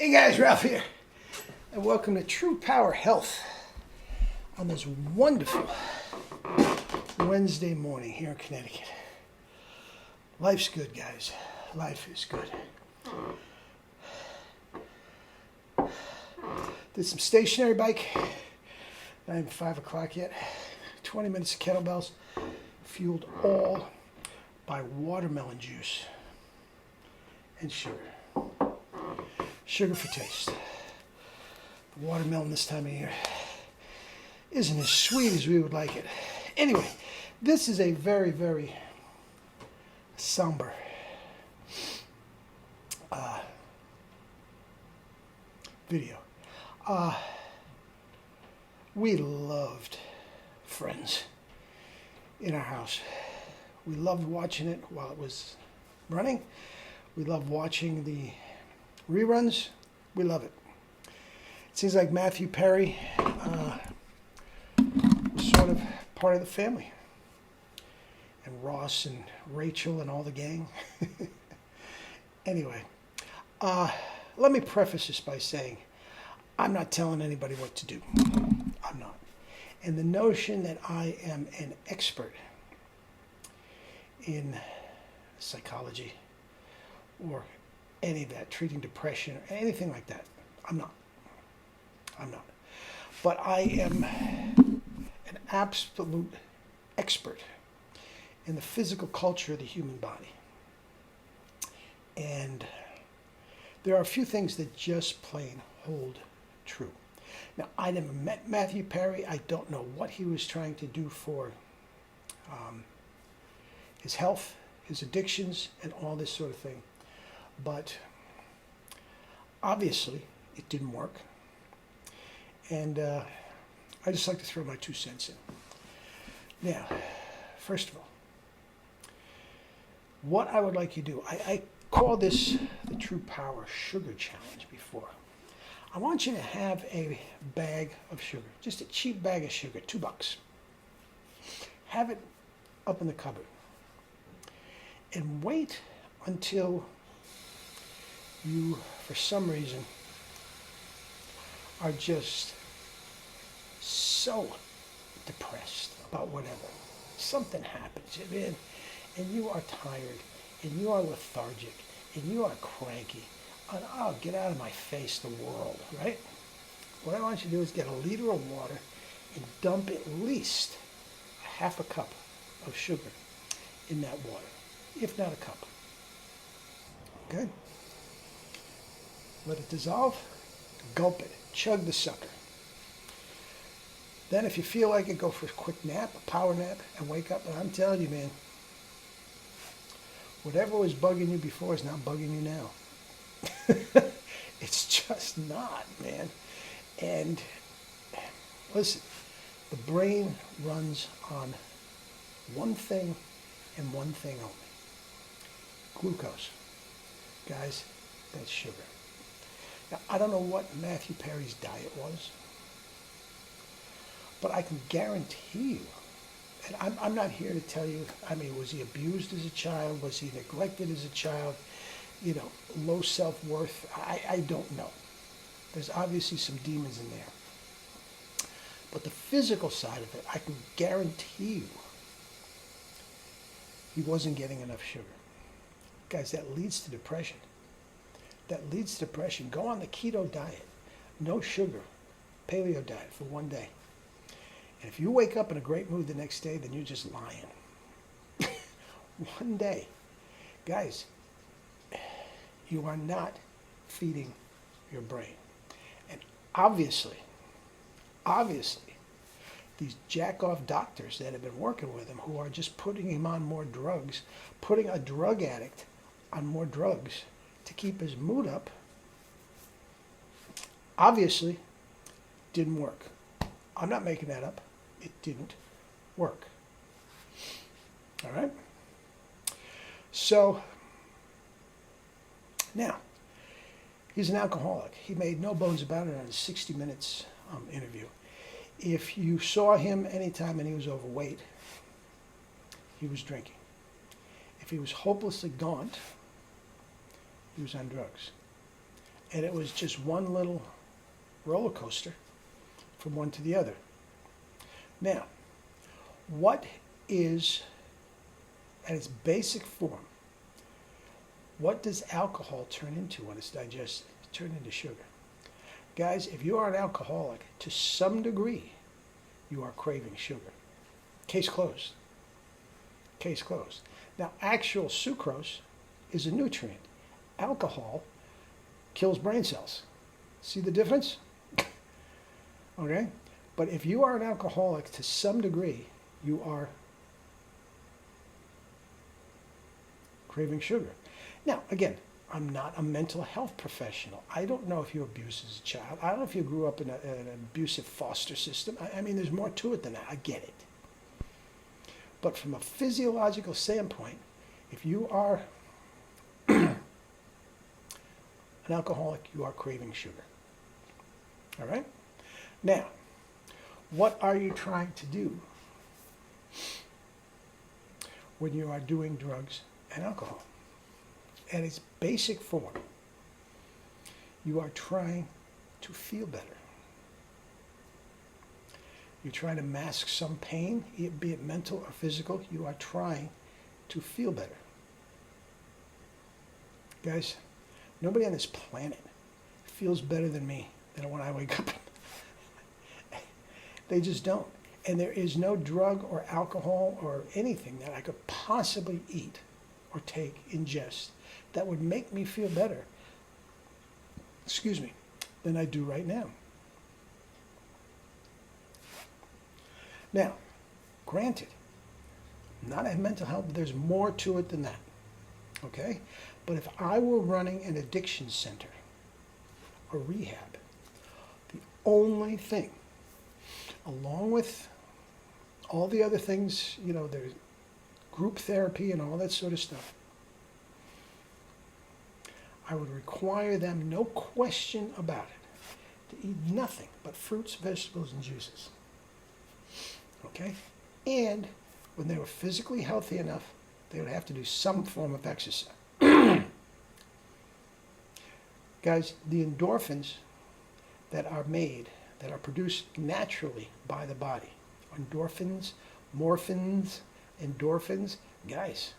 Hey guys, Ralph here, and welcome to True Power Health on this wonderful Wednesday morning here in Connecticut. Life's good, guys. Life is good. Did some stationary bike, not even 5 o'clock yet. 20 minutes of kettlebells, fueled all by watermelon juice and sugar. Sugar for taste. Watermelon this time of year isn't as sweet as we would like it. Anyway, this is a very, very somber video. We loved Friends in our house. We loved watching it while it was running. We loved watching the reruns. We love it. It seems like Matthew Perry was sort of part of the family. And Ross and Rachel and all the gang. Anyway, let me preface this by saying I'm not telling anybody what to do. I'm not. And the notion that I am an expert in psychology or any of that, treating depression or anything like that, I'm not. But I am an absolute expert in the physical culture of the human body. And there are a few things that just plain hold true. Now, I never met Matthew Perry. I don't know what he was trying to do for his health, his addictions, and all this sort of thing. But obviously, it didn't work. And I just like to throw my 2 cents in. Now, first of all, what I would like you to do, I call this the True Power Sugar Challenge before. I want you to have a bag of sugar, just a cheap bag of sugar, $2. Have it up in the cupboard. And wait until you, for some reason, are just so depressed about whatever. Something happens, and you are tired, and you are lethargic, and you are cranky. And, oh, get out of my face, the world, right? What I want you to do is get a liter of water and dump at least a half a cup of sugar in that water, if not a cup. Okay? Let it dissolve, gulp it, chug the sucker. Then if you feel like it, go for a quick nap, a power nap, and wake up. And I'm telling you, man, whatever was bugging you before is not bugging you now. It's just not, man. And listen, the brain runs on one thing and one thing only. Glucose. Guys, that's sugar. Now, I don't know what Matthew Perry's diet was, but I can guarantee you, and I'm not here to tell you, was he abused as a child? Was he neglected as a child? Low self-worth? I don't know. There's obviously some demons in there. But the physical side of it, I can guarantee you, he wasn't getting enough sugar. Guys, that leads to depression. That leads to depression. Go on the keto diet. No sugar. Paleo diet for one day. And if you wake up in a great mood the next day, then you're just lying. One day. Guys, you are not feeding your brain. And obviously, these jack-off doctors that have been working with him who are just putting him on more drugs, putting a drug addict on more drugs to keep his mood up, obviously didn't work. I'm not making that up. It didn't work. All right? So, now, he's an alcoholic. He made no bones about it on his 60 Minutes interview. If you saw him anytime and he was overweight, he was drinking. If he was hopelessly gaunt, he was on drugs. And it was just one little roller coaster from one to the other. Now, what is, at its basic form, what does alcohol turn into when it's digested? It turns into sugar. Guys, if you are an alcoholic, to some degree, you are craving sugar. Case closed. Case closed. Now, actual sucrose is a nutrient. Alcohol kills brain cells. See the difference? Okay? But if you are an alcoholic, to some degree, you are craving sugar. Now, again, I'm not a mental health professional. I don't know if you abused as a child. I don't know if you grew up in an abusive foster system. I mean, there's more to it than that. I get it. But from a physiological standpoint, if you are an alcoholic, you are craving sugar. All right? Now, what are you trying to do when you are doing drugs and alcohol? At its basic form, you are trying to feel better. You're trying to mask some pain, be it mental or physical. You are trying to feel better. Guys, nobody on this planet feels better than me than when I wake up. They just don't. And there is no drug or alcohol or anything that I could possibly eat or take, ingest, that would make me feel better, than I do right now. Now, granted, not a mental health, there's more to it than that, okay? But if I were running an addiction center or rehab, the only thing, along with all the other things, there's group therapy and all that sort of stuff, I would require them, no question about it, to eat nothing but fruits, vegetables, and juices. Okay? And when they were physically healthy enough, they would have to do some form of exercise. Guys, the endorphins that are made, that are produced naturally by the body, endorphins, morphins, endorphins, guys,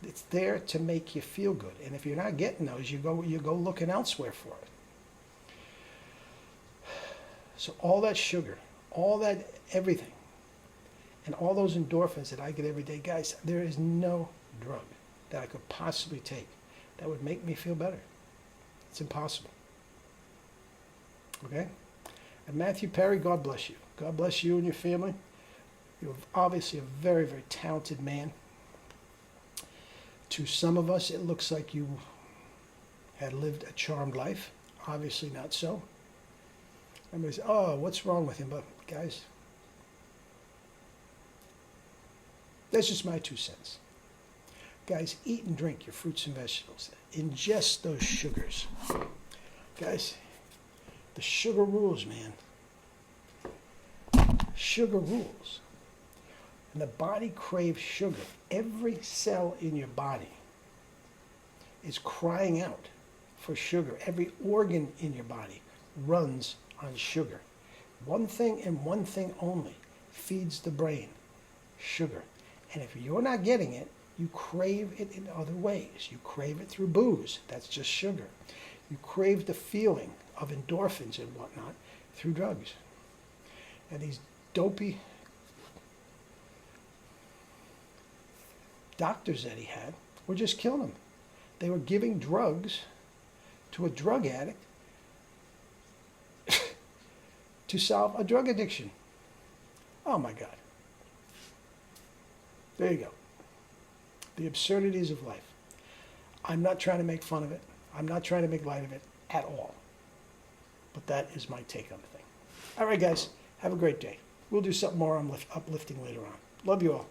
it's there to make you feel good. And if you're not getting those, you go looking elsewhere for it. So all that sugar, all that everything, and all those endorphins that I get every day, guys, there is no drug that I could possibly take that would make me feel better. It's impossible. Okay? And Matthew Perry, God bless you. God bless you and your family. You're obviously a very, very talented man. To some of us, it looks like you had lived a charmed life. Obviously not so. Everybody says, oh, what's wrong with him? But guys, that's just my 2 cents. Guys, eat and drink your fruits and vegetables. Ingest those sugars. Guys, the sugar rules, man. Sugar rules. And the body craves sugar. Every cell in your body is crying out for sugar. Every organ in your body runs on sugar. One thing and one thing only feeds the brain: sugar. And if you're not getting it, you crave it in other ways. You crave it through booze. That's just sugar. You crave the feeling of endorphins and whatnot through drugs. And these dopey doctors that he had were just killing him. They were giving drugs to a drug addict to solve a drug addiction. Oh my God. There you go. The absurdities of life. I'm not trying to make fun of it. I'm not trying to make light of it at all. But that is my take on the thing. All right, guys. Have a great day. We'll do something more on uplifting later on. Love you all.